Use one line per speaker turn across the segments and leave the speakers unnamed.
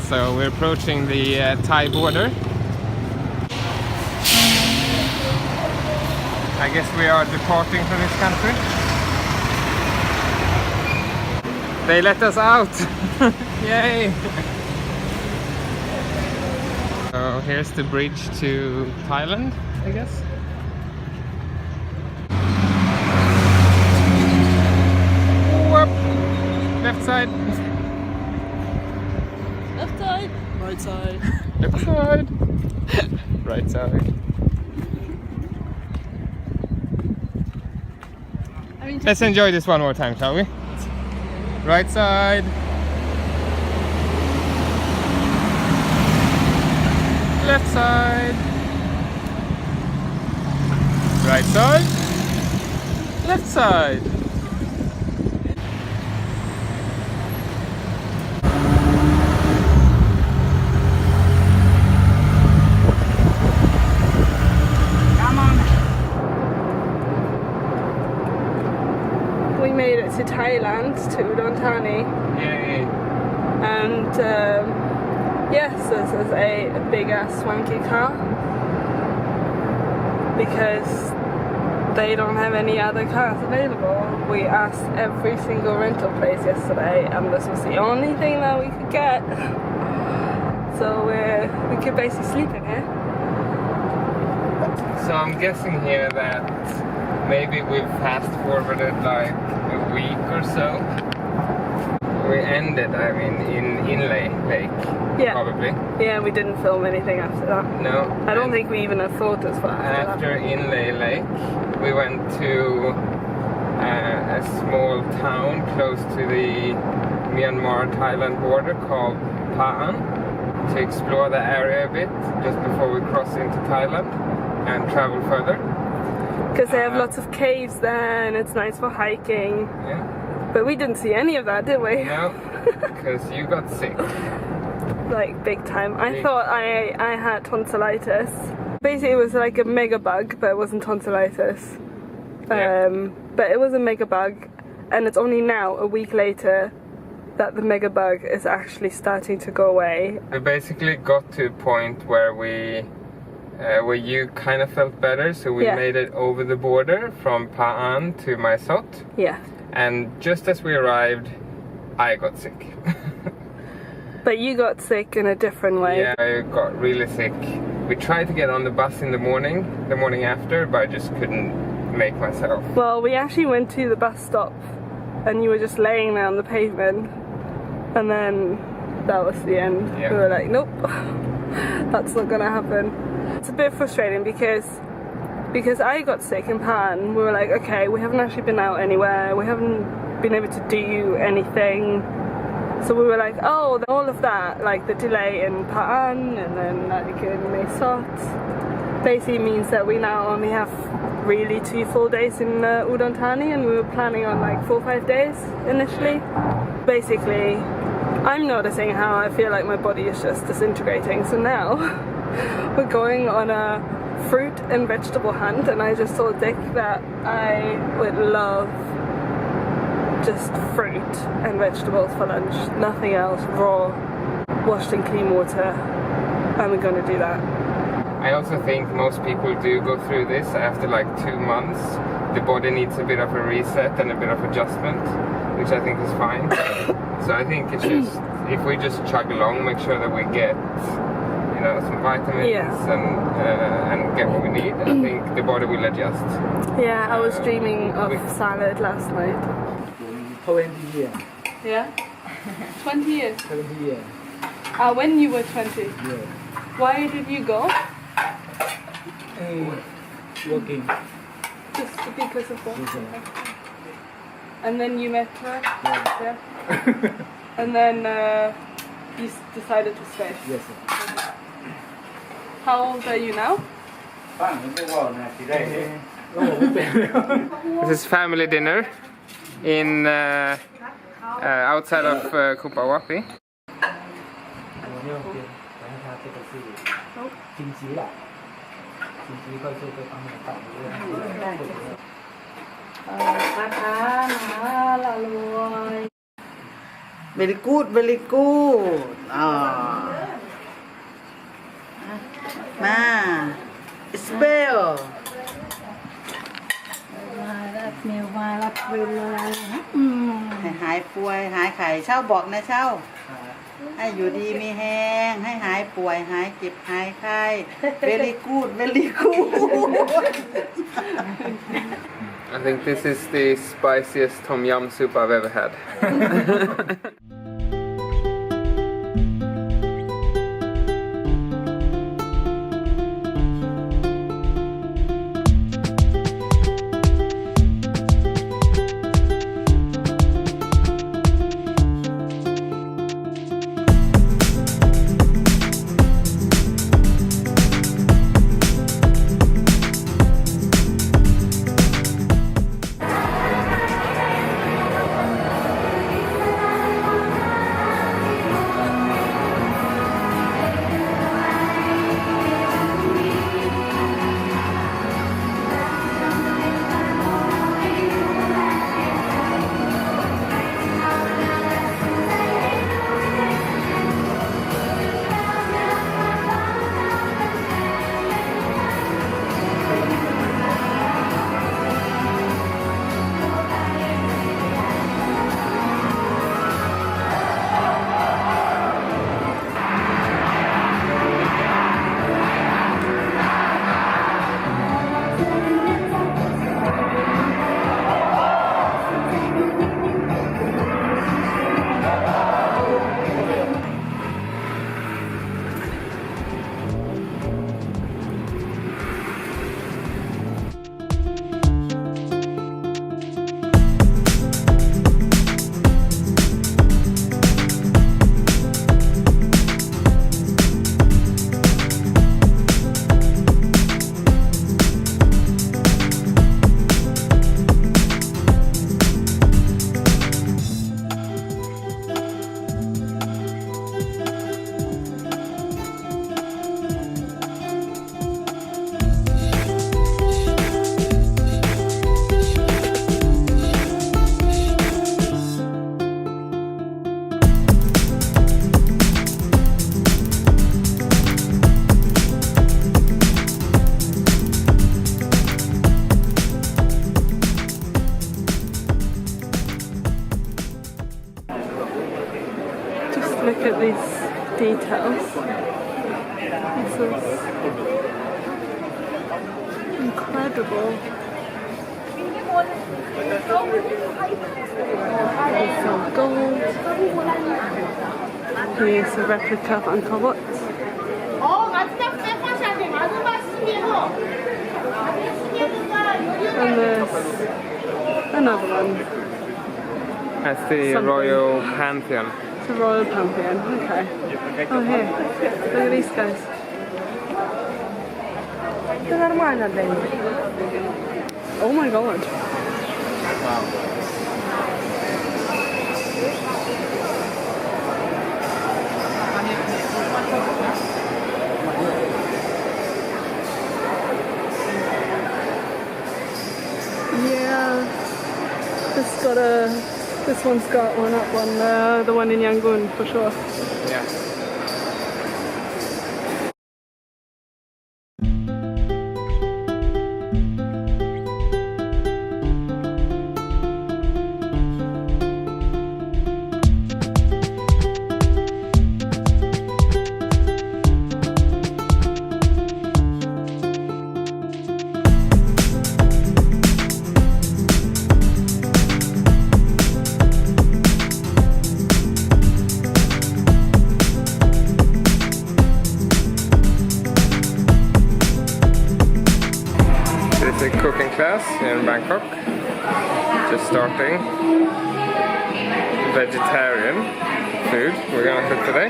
so we're approaching the Thai border. I guess we are departing from this country. They let us out! Yay! So here's the bridge to Thailand, I guess. Whoop. Left side.
Left side. Right side.
Left side. Right side. Let's enjoy this one more time, shall we? Right side. Left side. Right side. Left side.
We made it to Thailand, to Udon Thani.
Yay.
And yes, this is a big ass swanky car because they don't have any other cars available. We asked every single rental place yesterday and this was the only thing that we could get. So we could basically sleep in here.
So I'm guessing here that maybe we've fast forwarded like a week or so. We ended, I mean, in Inle Lake,
Yeah.
probably.
Yeah, we didn't film anything after that.
No.
I don't think we even have thought as far
After Inle Lake, we went to a small town close to the Myanmar-Thailand border called Pa'an to explore the area a bit just before we cross into Thailand and travel further.
Because they have lots of caves there and it's nice for hiking.
Yeah.
But we didn't see any of that, did we?
No, because you got sick.
Like big time. I thought I had tonsillitis. Basically it was like a mega bug, but it wasn't tonsillitis.
Yeah.
But it was a mega bug and it's only now, a week later, that the mega bug is actually starting to go away.
We basically got to a point where where you kind of felt better, so we made it over the border from Pa'an to Mae Sot.
Yeah.
And just as we arrived, I got sick.
But you got sick in a different way.
Yeah, I got really sick. We tried to get on the bus in the morning after, but I just couldn't make myself.
Well, we actually went to the bus stop and you were just laying there on the pavement. And then that was the end.
Yeah.
We were like, nope, that's not gonna happen. It's a bit frustrating because I got sick in Pan. We were like, okay, we haven't actually been out anywhere. We haven't been able to do anything. So we were like, oh, all of that, like the delay in Pan and then like in Mae Sot, basically means that we now only have really 2 full days in Udon Thani, and we were planning on like 4 or 5 days initially. Basically, I'm noticing how I feel like my body is just disintegrating. So now we're going on a fruit and vegetable hunt, and I just told Dick that I would love just fruit and vegetables for lunch, nothing else, raw, washed in clean water, and we're gonna do that.
I also think most people do go through this after like 2 months. The body needs a bit of a reset and a bit of adjustment, which I think is fine. So I think it's just, if we just chug along, make sure that we get, you know, some vitamins and get what we need, I think the body will adjust.
Yeah, I was dreaming of salad last night.
20 years.
Yeah? 20 years?
20 years.
When you were 20?
Yeah.
Why did you go?
Working.
Just because of what?
Yes, sir.
And then you met her?
Yeah.
And then you decided to stay?
Yes, sir.
How old are you now?
This is family dinner in outside of Kupawapi.
very good very good อ๋อมาสเปล
มารับเวลา
ให้หายป่วยหายไข้เช่าบอกนะเช่า ให้อยู่ดีมีแห้งให้หายป่วยหายเจ็บหายไข้ very good very good
I think this is the spiciest tom yum soup I've ever had.
Look at these details. This is incredible. There's some gold. Here's a replica of Angkor Wat. And there's another one.
That's the
Something.
Royal Pantheon.
The Royal Pantheon, okay. Oh, here. Look at these guys. Oh my god. Yeah. This one's got one up on the one in Yangon for sure.
Yeah. It's a cooking class in Bangkok. Just starting. Vegetarian food we're gonna cook today.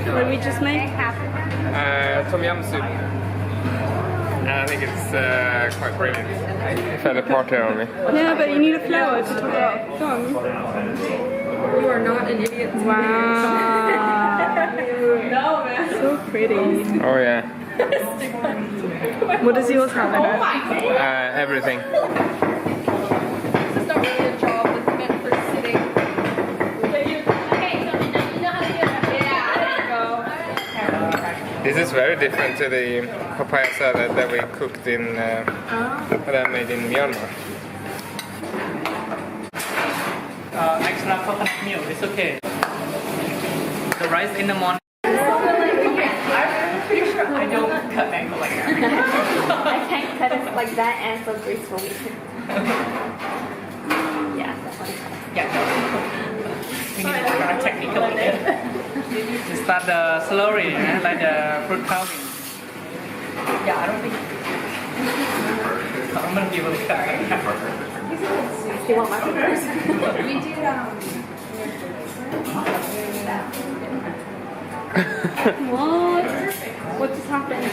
What did we just make?
Tom yum soup. And I think it's quite brilliant. You've had a party on me.
Yeah, but you need a flower to top it up. Go on.
You are not an idiot.
Wow.
No, man.
So pretty.
Oh yeah.
What does yours have in it?
Everything.
This is not really a job that's meant for sitting. Okay, so you know how to do it. Yeah, there you go.
This is very different to the papaya salad that we cooked in, that I made in Myanmar.
Extra coconut milk, it's okay. The rice in the morning.
I'm pretty sure I don't cut mango like that.
I can't cut it like that and so gracefully. Yeah, that's what
Yeah, we need to try technically. You start slowly, like the fruit carving. Yeah, I don't think I'm gonna be able to cut like that.
Do you want my fingers?
We did,
What? What just happened?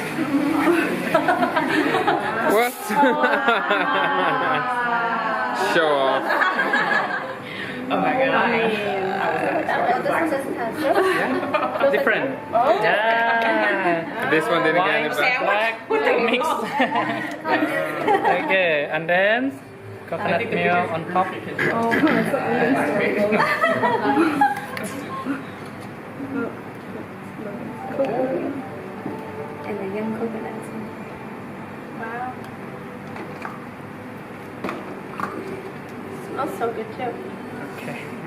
What? Show off.
Oh my god.
This one doesn't have sugar.
Different. Yeah.
This one didn't get any
White,
black.
black, mix. Okay, and then coconut milk on top.
And the young coconuts.
wow.
Smells so good too.
Okay.